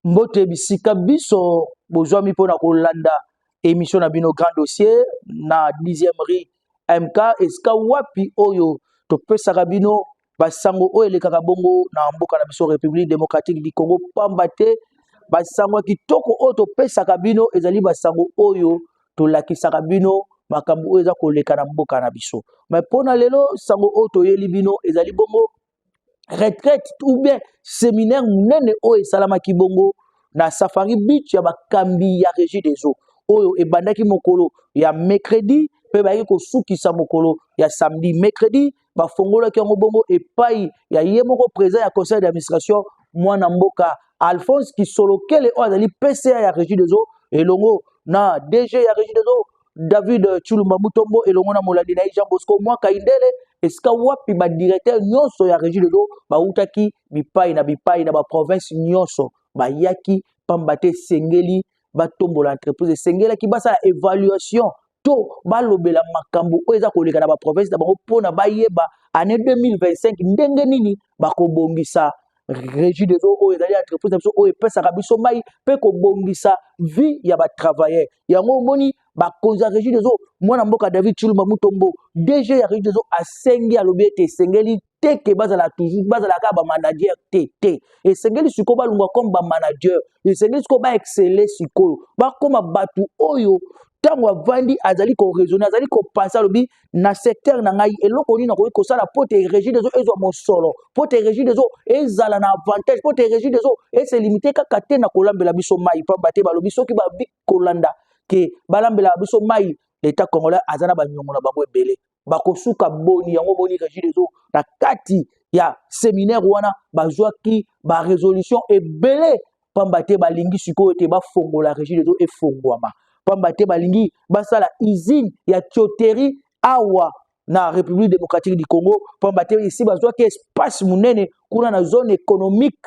Mbote bisika biso bozwami pona kolanda émission na bino grand dossier na 10e ri MK eska wapi oyo to pesaka bino basango oyo elekaka bongo na mboka na biso République démocratique du Congo pambate basango kitoko oyo to pesaka bino ezali basango oyo to lakisaka bino makambo oyo eza koleka na mboka na biso mais pona lelo sango oyo to yeli bino ezali bongo retraite ou bien séminaire munene oyo esalamaki bongo na Safari Beach ya bakambi ya Régie des Eaux oyo ebandaki mokolo ya mercredi pe bayaki kosukisa mokolo ya samedi mercredi bafongolaki yango bongo epai ya ye moko président ya conseil d'administration mwana mboka Alphonse Kisolokele oyo azali PCA ya Régie des Eaux elongo na DG ya Régie des Eaux David Chulumba Mutombo elongo na molandi na Jean Bosco Mwaka Indele eska wapi ba directeur nyonso ya Régie des Eaux bautaki bipai na ba province nyonso bayaki pambate sengeli batombola entreprise sengela ki basa évaluation to balobela makambo oyo eza koleka na ba province na bango pona bayeba année 2025 ndenge nini bakobongisa Régie des Eaux oyo ezali entreprise na biso oyo epesaka biso mai pe kobongisa vie ya ba travailleur yango moni bakonza Régie des Eaux mwana mboka David Chulumba Mutombo DG ya Régie des Eaux asengi alobi ete sengeli teke bazala toujours bazala ka ba manager te et sengeli siko balungwa comme ba manager et sengeli siko ba exceller siko ba koma batu oyo tango avandi azali ko raisonner azali ko penser lobi na secteur na ngai eloko ni na ko sala pote Régie des Eaux ezo mo solo pote Régie des Eaux ezala na avantage pote Régie des Eaux et se limiter kaka te na kolambela biso mai pa bate balobi soki ba bi kolanda ke balambela biso mai l'état congolais azana ba nyongo na bango ebele bakosuka boni yango boni Régie des Eaux na kati ya séminaire wana bazwaki ba résolution ebele pambate balingi siko ete bafongola Régie des Eaux efongwama pambate balingi basala usine ya Tchoteri awa na République démocratique du Congo pambate ici bazwaki espace munene kuna na zone économique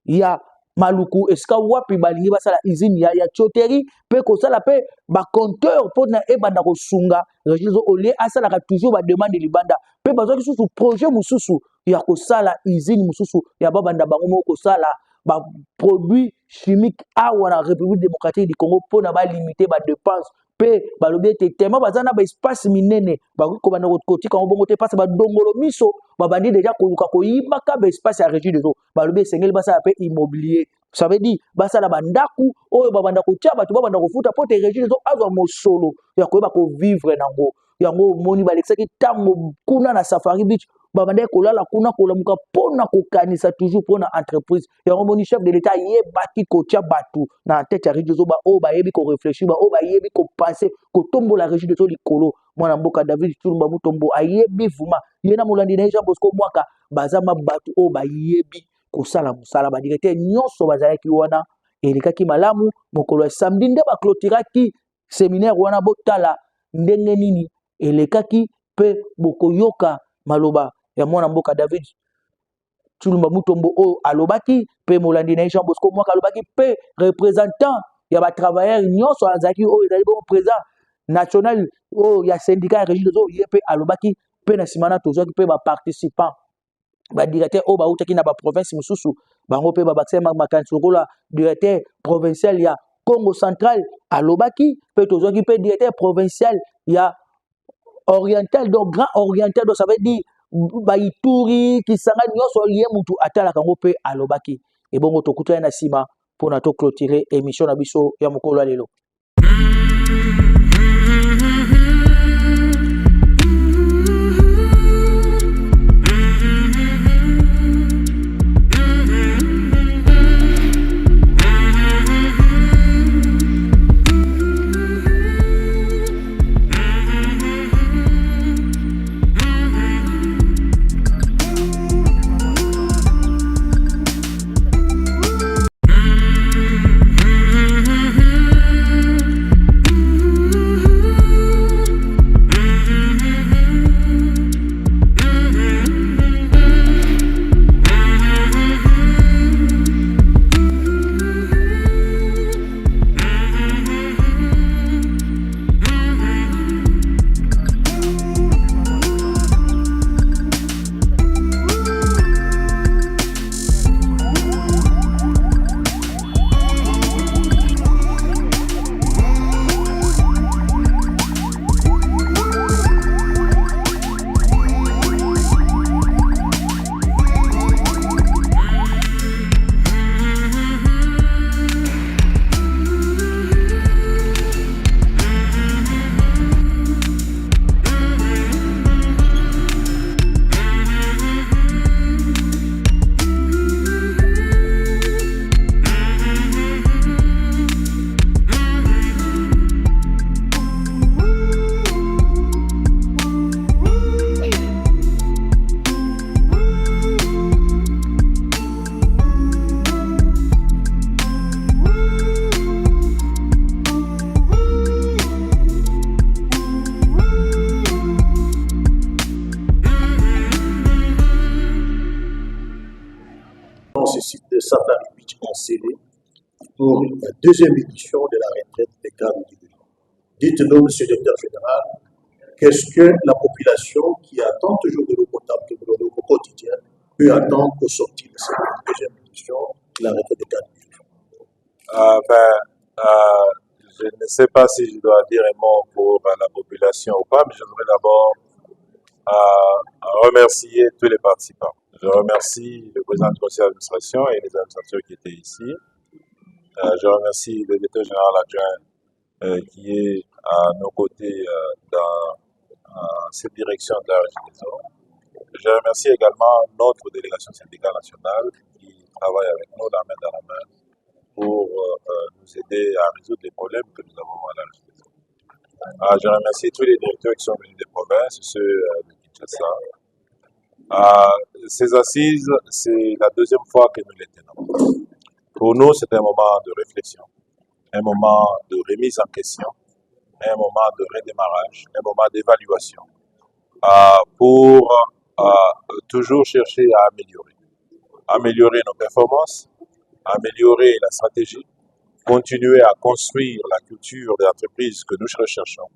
ya Maluku eska wapi balingi basala usine ya Tchoteri pe kosala pe ba compteur pona ebanda kosunga Régie des Eaux olé asala ka toujours ba demande libanda pe bazwaki susu projet mususu ya kosala usine mususu ya babanda bango moko kosala ba produits chimiques awa na République démocratique du Congo pour na ba limiter ba dépenses pe ba lobi ete tellement bazana ba espace minene ba ko bana kotika bongo te passe ba dongolo miso ba bandi déjà ko yibaka ba espace ya Régie des Eaux ba lobi sengeli basa pe immobilier ça veut dire basa la bandaku oyo ba banda ko tia ba to ba banda ko futa pote Régie des Eaux azwa mosolo ya ko ba ko vivre nango yango moni ba lexaki tango kuna na Safari Beach babande kolala kuna kolamuka pona kokanisa toujours pona entreprise yango moni chef de l'état ye baki ko tia batu na tête ya Régie des Eaux ba o ba yebi ko réfléchir ba o ba yebi ko penser ko tombola Régie des Eaux likolo mwana mboka David Chulumba Mutombo ayebi vuma yena molandi na Jean Bosco Mwaka bazama batu o ba yebi ko sala musala ba directeur nyonso bazalaki wana elekaki malamu mokolo ya samedi nde ba clôturaki séminaire wana botala ndenge nini elekaki pe bokoyoka maloba ya mwana mboka David Chulumba Mutombo o alobaki pe molandi na Jean Bosco Mwaka alobaki pe représentant ya ba travailleurs nyonso azaki o ezali bon président national o ya syndicat ya Régie des Eaux ye pe alobaki pe na simana tozaki pe ba participants ba directeur o ba utaki na ba province mususu bango pe ba bakse makanisi lokola directeur provincial ya Congo central alobaki pe tozaki pe directeur provincial ya oriental donc grand oriental donc ça veut dire Baituri Kisanga nyonso lié mutu atala kango pe alobaki et bongo tokuta na sima pour na to clôturer émission na biso ya mokolo lelo. télé pour la deuxième édition de la retraite des cadres du Bureau. Dites-nous, Monsieur le Directeur Général, qu'est-ce que la population qui attend toujours de l'eau au quotidien peut attendre au sortir de cette deuxième édition de la retraite des cadres du Bureau? Je ne sais pas si je dois dire un mot pour la population ou pas, mais je voudrais d'abord remercier tous les participants. Je remercie le président du conseil d'administration et les administrateurs qui étaient ici. Je remercie le directeur général adjoint qui est à nos côtés dans cette direction de la région des eaux. Je remercie également notre délégation syndicale nationale qui travaille avec nous la main dans la main pour nous aider à résoudre les problèmes que nous avons à la région des eaux. Je remercie tous les directeurs qui sont venus des provinces, ceux de Kinshasa. Ces assises, c'est la deuxième fois que nous les tenons. Pour nous, c'est un moment de réflexion, un moment de remise en question, un moment de redémarrage, un moment d'évaluation pour toujours chercher à améliorer nos performances, améliorer la stratégie, continuer à construire la culture de l'entreprise que nous recherchons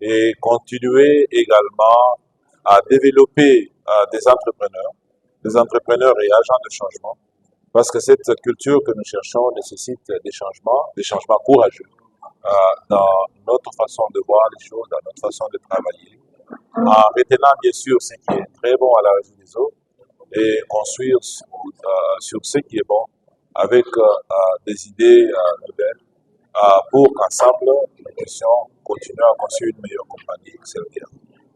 et continuer également à développer des entrepreneurs et agents de changement, parce que cette culture que nous cherchons nécessite des changements courageux dans notre façon de voir les choses, dans notre façon de travailler, en retenant bien sûr ce qui est très bon à la région des eaux et construire sur ce qui est bon avec des idées nouvelles pour qu'ensemble nous puissions continuer à construire une meilleure compagnie que celle qu'il y a.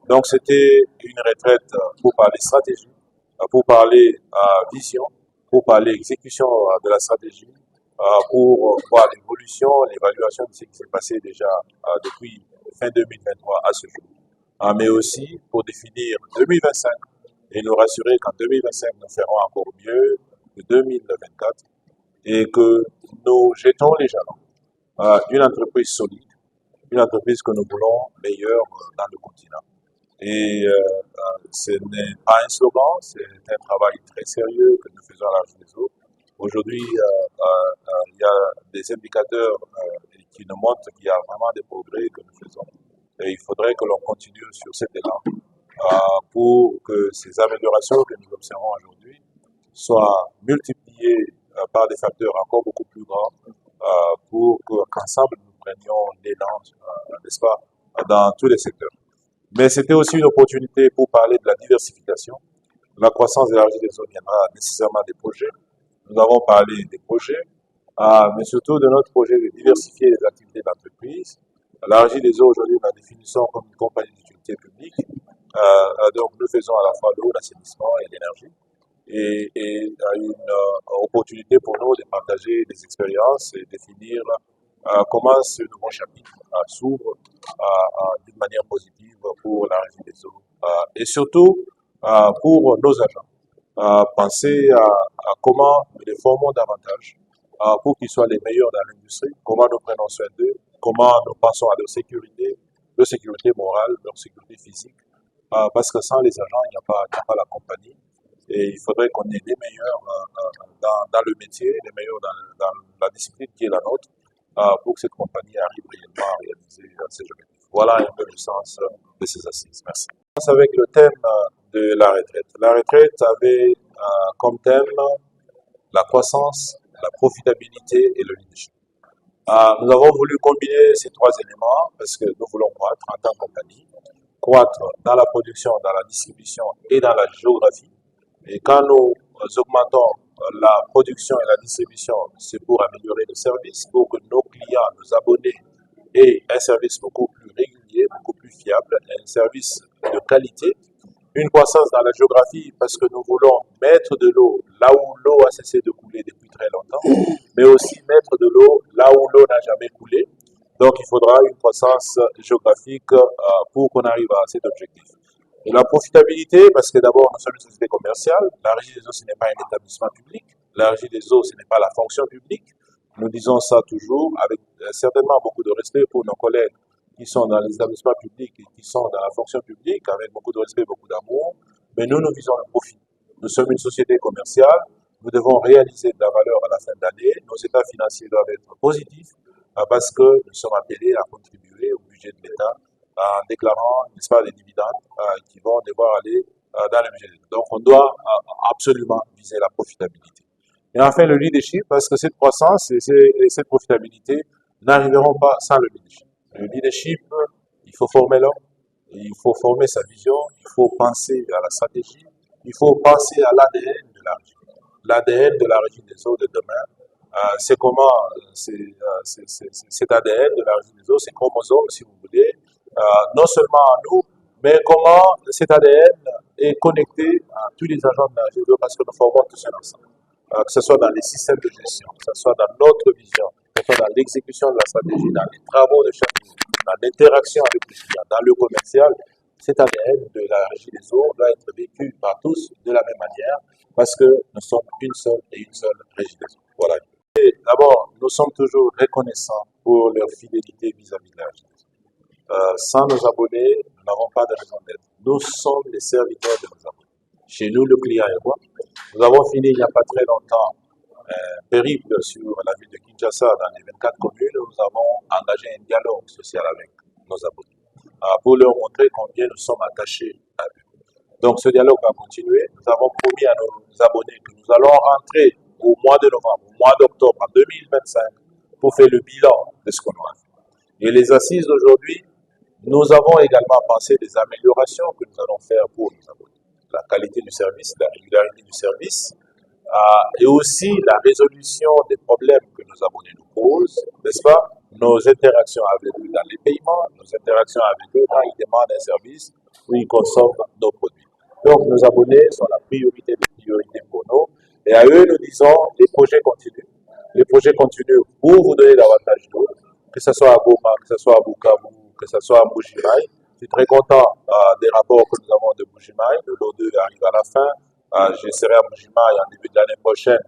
Donc c'était une retraite pour parler stratégie, pour parler vision, pour parler exécution de la stratégie, pour voir l'évolution, l'évaluation de ce qui s'est passé déjà depuis fin 2023 à ce jour. Mais aussi pour définir 2025 et nous rassurer qu'en 2025 nous ferons encore mieux que 2024 et que nous jetons les jalons d'une entreprise solide, une entreprise que nous voulons meilleure dans le continent. Et ce n'est pas un slogan, c'est un travail très sérieux que nous faisons à la région des eaux. Aujourd'hui, il y a des indicateurs qui nous montrent qu'il y a vraiment des progrès que nous faisons. Et il faudrait que l'on continue sur cet élan pour que ces améliorations que nous observons aujourd'hui soient multipliées par des facteurs encore beaucoup plus grands pour qu'ensemble nous prenions l'élan, n'est-ce pas, dans tous les secteurs. Mais c'était aussi une opportunité pour parler de la diversification. La croissance de la région des eaux viendra nécessairement des projets. Nous avons parlé des projets, mais surtout de notre projet de diversifier les activités d'entreprise. La régie des eaux, aujourd'hui, nous la définissons comme une compagnie d'utilité publique. Donc, nous faisons à la fois l'eau, l'assainissement et l'énergie. Et une opportunité pour nous de partager des expériences et définir comment ce nouveau chapitre s'ouvre d'une manière positive pour la régie des eaux. Et surtout, pour nos agents, penser à comment nous les formons davantage pour qu'ils soient les meilleurs dans l'industrie, comment nous prenons soin d'eux, comment nous pensons à leur sécurité morale, leur sécurité physique, parce que sans les agents, il n'y a pas la compagnie. Et il faudrait qu'on ait les meilleurs dans le métier, les meilleurs dans la discipline qui est la nôtre, pour que cette compagnie arrive réellement à réaliser ses objectifs. Voilà un peu le sens de ces assises. Merci. On commence avec le thème de la retraite. La retraite avait comme thème la croissance, la profitabilité et le leadership. Nous avons voulu combiner ces trois éléments parce que nous voulons croître en tant que compagnie, croître dans la production, dans la distribution et dans la géographie. Et quand nous augmentons la production et la distribution, c'est pour améliorer le service, pour que nos clients, nos abonnés aient un service beaucoup plus régulier, beaucoup plus fiable, un service de qualité. Une croissance dans la géographie parce que nous voulons mettre de l'eau là où l'eau a cessé de couler depuis très longtemps, mais aussi mettre de l'eau là où l'eau n'a jamais coulé. Donc il faudra une croissance géographique pour qu'on arrive à cet objectif. Et la profitabilité, parce que d'abord nous sommes une société commerciale, la régie des eaux ce n'est pas un établissement public, la régie des eaux ce n'est pas la fonction publique. Nous disons ça toujours avec certainement beaucoup de respect pour nos collègues qui sont dans les établissements publics et qui sont dans la fonction publique, avec beaucoup de respect, beaucoup d'amour, mais nous visons le profit. Nous sommes une société commerciale, nous devons réaliser de la valeur à la fin d'année. Nos états financiers doivent être positifs parce que nous sommes appelés à contribuer au budget de l'État en déclarant, n'est-ce pas, des dividendes qui vont devoir aller dans le budget de l'État. Donc, on doit absolument viser la profitabilité. Et enfin, le leadership, parce que cette croissance et cette profitabilité n'arriveront pas sans le leadership. Le leadership, il faut former l'homme, il faut former sa vision, il faut penser à la stratégie, il faut penser à l'ADN de la région. L'ADN de la région des eaux de demain, c'est comment cet ADN de la région des eaux, ces chromosomes, si vous voulez, non seulement à nous, mais comment cet ADN est connecté à tous les agents de la région des eaux, parce que nous formons tous ensemble. Que ce soit dans les systèmes de gestion, que ce soit dans notre vision, que ce soit dans l'exécution de la stratégie, dans les travaux de chaque jour, dans l'interaction avec les clients, dans le commercial, cet ADN de la régie des eaux doit être vécu par tous de la même manière parce que nous sommes une seule régie des eaux. Voilà. Et d'abord, nous sommes toujours reconnaissants pour leur fidélité vis-à-vis de la régie des eaux. Sans nos abonnés, nous n'avons pas de raison d'être. Nous sommes les serviteurs de nos abonnés. Chez nous, le client est roi. Nous avons fini il n'y a pas très longtemps un périple sur la ville de Kinshasa dans les 24 communes. Nous avons engagé un dialogue social avec nos abonnés pour leur montrer combien nous sommes attachés à eux. Donc ce dialogue va continuer. Nous avons promis à nos abonnés que nous allons rentrer au mois de novembre, au mois d'octobre en 2025 pour faire le bilan de ce qu'on a fait. Et les assises d'aujourd'hui, nous avons également pensé des améliorations que nous allons faire pour nos abonnés. La qualité du service, la régularité du service, et aussi la résolution des problèmes que nos abonnés nous posent, n'est-ce pas? Nos interactions avec eux dans les paiements, nos interactions avec eux quand ils demandent un service ou ils consomment nos produits. Donc, nos abonnés sont la priorité des priorités pour nous. Et à eux, nous disons, les projets continuent. Les projets continuent pour vous donner davantage d'eau, que ce soit à Goma, que ce soit à Bukavu, que ce soit à Mbujimaï. Je suis très content des rapports que nous avons de Mbujimaï. Le lot 2 arrive à la fin. Je serai à Mbujimaï en début de l'année prochaine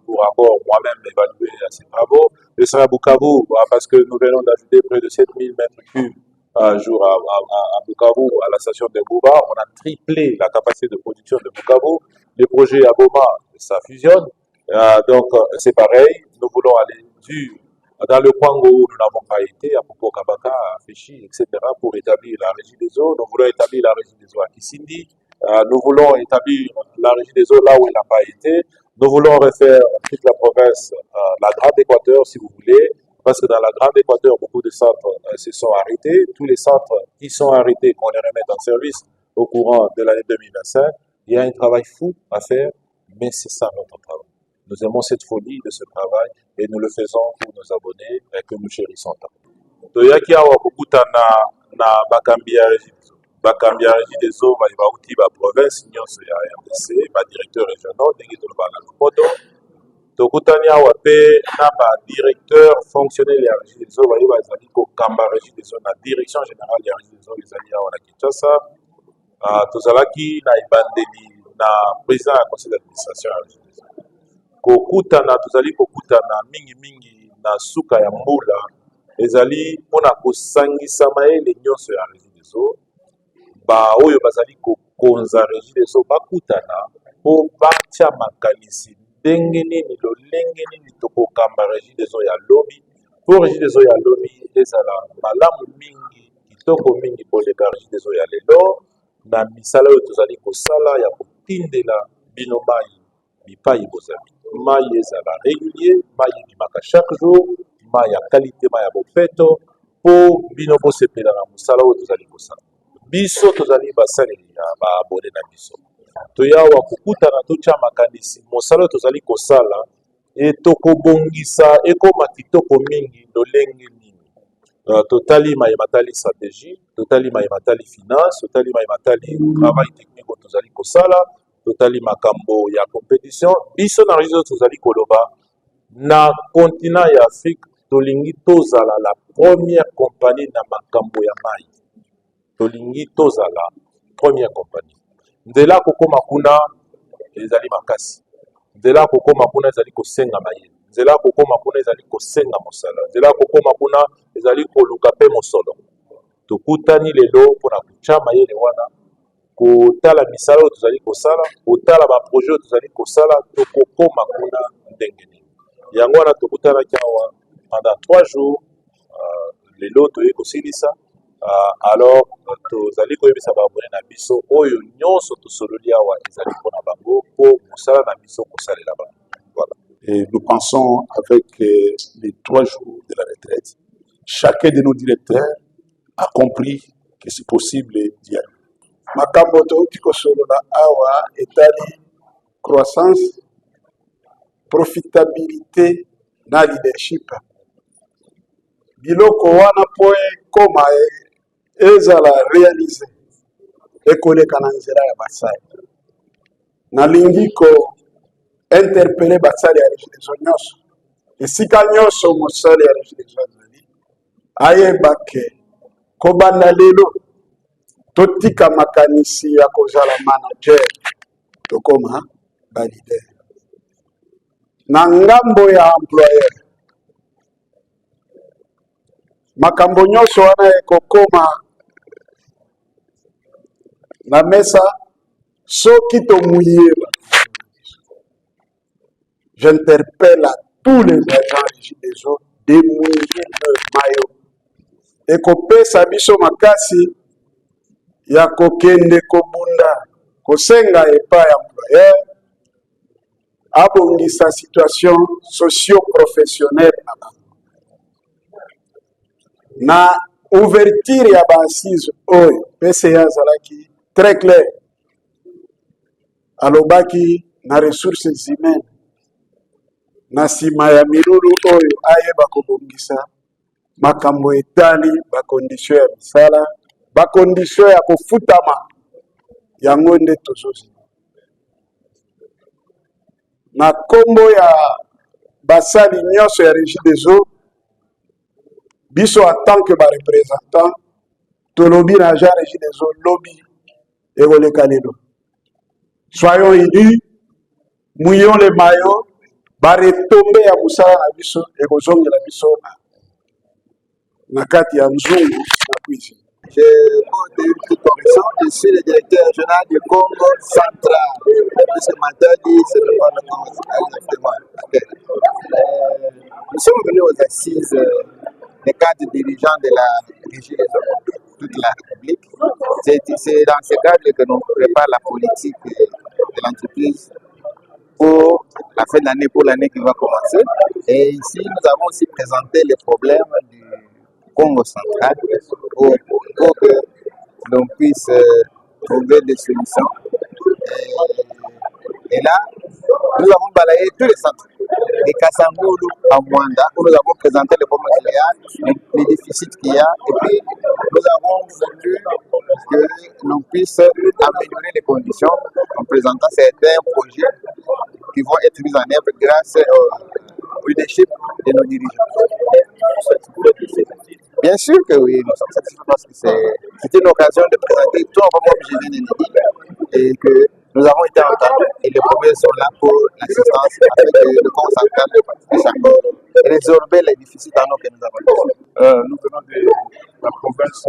pour encore moi-même évaluer ces travaux. Je serai à Bukavu parce que nous venons d'ajouter près de 7000 mètres cubes par jour à Bukavu, à la station de Gouba. On a triplé la capacité de production de Bukavu. Le projet à Goma, ça fusionne. Donc, c'est pareil. Nous voulons aller dans le Kwango où nous n'avons pas été, à Popo Kabaka, à Féchi, etc., pour établir la régie des eaux. Nous voulons établir la régie des eaux à Kisindi. Nous voulons établir la régie des eaux là où elle n'a pas été. Nous voulons refaire toute la province, la Grande Équateur, si vous voulez, parce que dans la Grande Équateur, beaucoup de centres se sont arrêtés. Tous les centres qui sont arrêtés, qu'on les remette en service au courant de l'année 2025, il y a un travail fou à faire, mais c'est ça notre travail. Nous aimons cette folie de ce travail et nous le faisons pour nos abonnés et que nous chérissons tant. Toyaki awa kokutana na bakambi ya régie des eaux. Bakambi ya régie des eaux bauti ba province nyonso ya RDC, ba directeur régional ndenge toloba na lopoto. Tokutani awa pe na ba directeur fonctionnel ya régie des eaux bazali kokamba régie des eaux na direction générale ya régie des eaux ezali awa na Kinshasa. Tozalaki na ebandeli na président ya conseil d'administration ya régie des eaux. Kokutana tozali kokutana mingi na suka ya mbula ezali mpona kosangisa mayele nyonso ya régie des eaux oyo bazali kokonza régie des eaux bakutana mpo batia makanisi ndenge nini lolenge nini tokokamba régie des eaux ya lobi mpo régie des eaux ya lobi ezala malamu mingi kitoko mingi koleka régie des eaux ya lelo na misala oyo tozali kosala ya kotindela bino mai bipai bozali mai ezala régulier, mai ebimaka chaque jour, mai ya qualité, mai ya bopeto, po bino bosepela na mosala oyo tozali kosala. Biso tozali basaleli ya baabone na biso. Toyawa kokutana totia makanisi mosala oyo tozali kosala e tokobongisa ekoma kitoko mingi lolenge nini. Totali mayematali stratégie, totali mayematali finance, totali mayematali travail technique oyo tozali kosala, totali makambo ya compétition. Biso na réseau tozali koloba na continent ya Afrique tolingi tozala la première compagnie na makambo ya mai. Tolingi tozala première compagnie. Nzela kokoma kuna ezali makasi. Nzela kokoma kuna ezali kosenga mayele. Nzela kokoma kuna ezali kosenga mosala. Nzela kokoma kuna ezali koluka pe mosolo. Tokutani lelo mpona kutia mayele wana kotala misala oyo tozali kosala, kotala baprojet oyo tozali kosala, tokokoma kuna ndenge nini. Yango wana tokutanaki awa pendant 3 jours, lelo toyei kosilisa. Alors tozali koyebisa babone na biso oyo nyonso tosololi awa ezali mpona bango mpo mosala na biso kosalela bango. Voilà. Et nous pensons avec les 3 jours de la retraite, chacun de nos directeurs a compris que c'est possible d'y aller. Makambo touti kosolola awa etali croissance, profitabilité na leadership. Biloko wana po ekoma ezala réalisé ekoleka na nzela ya basali. Nalingi ko interpeller basali ya Regideso nyonso. Esika nyonso mosali ya Regideso azali ayeba ke kobanda lelo totika makanisi ya kozala manager tokoma ba leader. Na ngambo ya employeur makambo nyonso wana ekokoma na mesa soki tomuyeba. J'interpelle à tous les agents Regideso de mouiller leur maillot ekopesa biso makasi ya kokende kobunda kosenga epa ya employeur abongisa situation socio-professionnelle na ouverture ya ba-assise oyo PCA azalaki très clair alobaki na ressources humaines na nsima ya milulu oyo ayeba kobongisa makambo etali bakondisio ya misala bakondisio ya kofutama yango nde tozozi na kombo ya basali nyonso ya Regideso biso en tant que représentant tolobi na agent Regideso lobby ekoleka lelo. Soyons unis, mouillons les maillots, baretombe ya musala na biso ekozongela biso na kati ya nzungu na cuisine. Je suis le directeur régional du Congo central. Ce matin, c'est le Congo central. Nous sommes venus aux assises des 4 dirigeants de la régie de toute la République. C'est dans ce cadre que nous préparons la politique de l'entreprise pour la fin de l'année, pour l'année qui va commencer. Et ici, nous avons aussi présenté les problèmes du Congo central pour que l'on puisse trouver des solutions. Et là, nous avons balayé tous les centres. De Kassamboulou à Mwanda, où nous avons présenté les problèmes qu'il y a, les déficits qu'il y a, et puis nous avons voulu que l'on puisse améliorer les conditions en présentant certains projets qui vont être mis en œuvre grâce au leadership de nos dirigeants. Bien sûr que oui, nous sommes satisfaits parce que c'est une occasion de présenter tout un moment que je viens de dire et que nous avons été entendus et les problèmes sont là pour l'assistance avec le Congo central puisse encore résorber les déficits en eau que nous avons. Nous venons de la province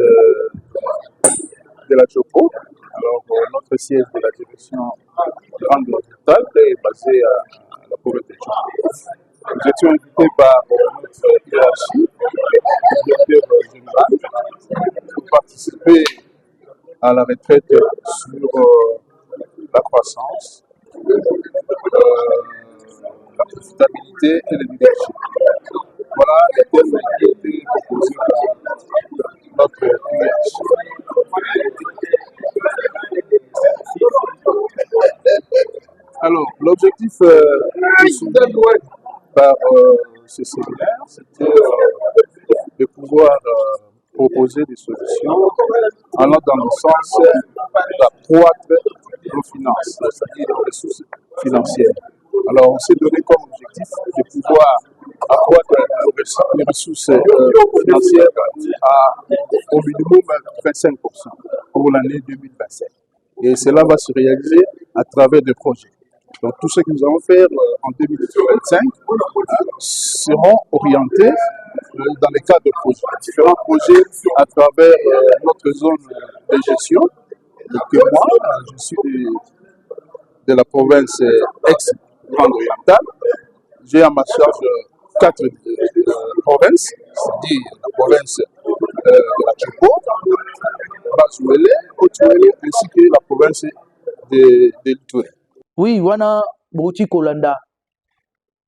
de la Chopo. Alors, notre siège de la direction grande hôpital est basé à la province de Chopo. Nous étions invités par notre hiérarchie, le directeur général, pour participer à la retraite sur la croissance, la profitabilité et le leadership. Voilà les thèmes qui ont été proposés par notre hiérarchie. Alors, l'objectif soumis par ce séminaire, c'était de pouvoir proposer des solutions allant dans le sens d'accroître nos finances, c'est-à-dire nos ressources financières. Alors, on s'est donné comme objectif de pouvoir accroître les ressources financières à au minimum 25% pour l'année 2025. Et cela va se réaliser à travers des projets. Donc, tout ce que nous allons faire en 2025 seront orientés dans les cadres de projets, différents projets à travers notre zone de gestion que moi, je suis de la province ex-Grande Orientale. J'ai à ma charge 4 provinces, c'est-à-dire la province de la Chico, Bazuele, Otuele, ainsi que la province de l'Itoué. Oui, wana bouti kolanda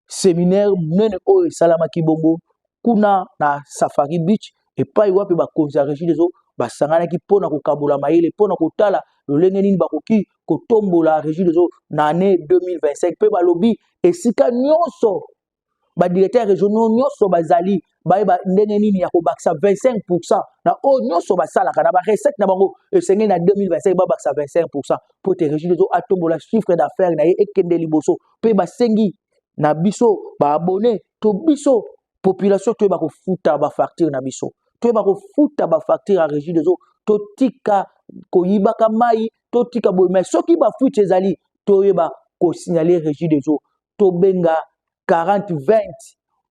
séminaire nene o salama kibongo kuna na Safari Beach et pas wapi ba konza régie des eaux basangana ki pona ko kabola maile pona ko tala lolenge nini bakoki ko tombola régie des eaux na année 2025 pe balobi esika nyonso ba directeur régionaux nyonso bazali ba ndenge nini ya ko baksa 25% na o nyonso basala kana ba recette na bango esengeli na 2025 ba baksa 25% pour te régie des eaux atombola chiffre d'affaires na ye ekende liboso pe basengi na biso ba abonné to biso population to ba ko futa ba facture na biso to ba ko futa ba facture à régie des eaux to tika ko yibaka mai to tika boy mais soki ba fuite ezali to yeba ko signaler régie des eaux to benga 40-20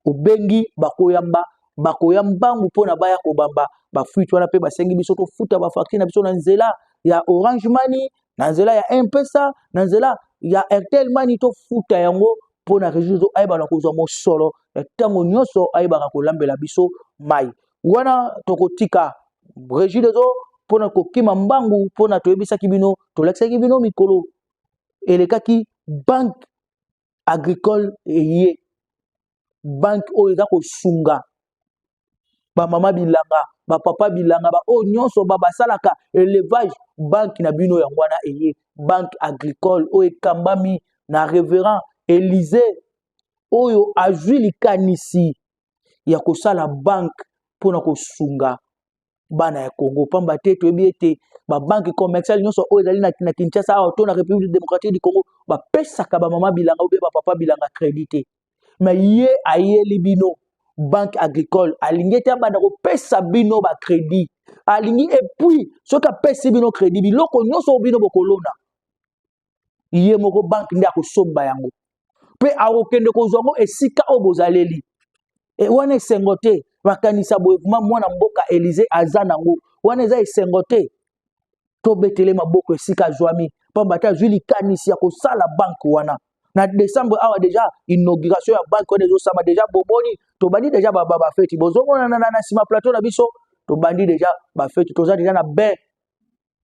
obengi bakoyamba mpona baya kobamba ba fuite wana pe basengi biso to futa ba facture na biso na nzela ya Orange Money na nzela ya M-Pesa na nzela ya Airtel Money to futa yango pona régie zo ayeba na kozwa mosolo ya tango nyonso ayeba ka kolambela biso mai wana tokotika régie zo pona kokima mbangu pona toyebisaki bino tolakisaki bino mikolo elekaki banque agricole eye banque oyo eza kosunga ba mama bilanga ba papa bilanga ba o nyonso ba basalaka élevage banque na bino yango wana eye banque agricole oyo ekambami na révérend Élysée oyo azwi likanisi ya kosala banque mpona kosunga bana ya Congo pamba te toyebi ete ba banque commerciale nyonso oyo ezali na Kinshasa awa to na République démocratique du Congo bapesaka ba mama bilanga oyo ba papa bilanga crédit te mais ye ayeli bino banque agricole alingi ete abanda kopesa bino ba crédit alingi epuis soki apesi bino crédit biloko nyonso bino bokolona ye moko banque nde akosomba yango mpe akokende kozwa yango esika oyo bozaleli e wana esengo te bakanisa boye mwana mboka Élysée aza nango wana eza esengo te tobetele maboko esika azwami pamba te azwi likanisi ya kosala banque wana na décembre awa déjà inauguration ya banque wana ezosama déjà boboni tobandi déjà bafeti bozomona na nsima plateau na biso tobandi déjà bafeti toza déjà na bain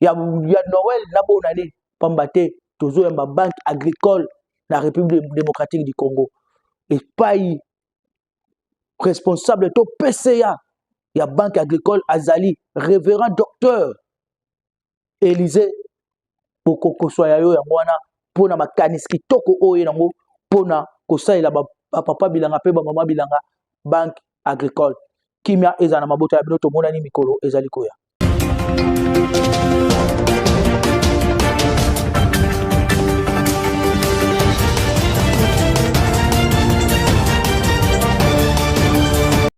ya Noël na bonane pamba te tozoyamba banque agricole na République démocratique du Congo epai responsable to PCA ya banque agricole azali révérend docteur Élysée okokoswa yayo yango wana mpona makanisi kitoko oyo nango mpona kosalela bapapa bilanga mpe bamama bilanga banque agricole kimia eza na mabota ya bino tomonani mikolo ezali koya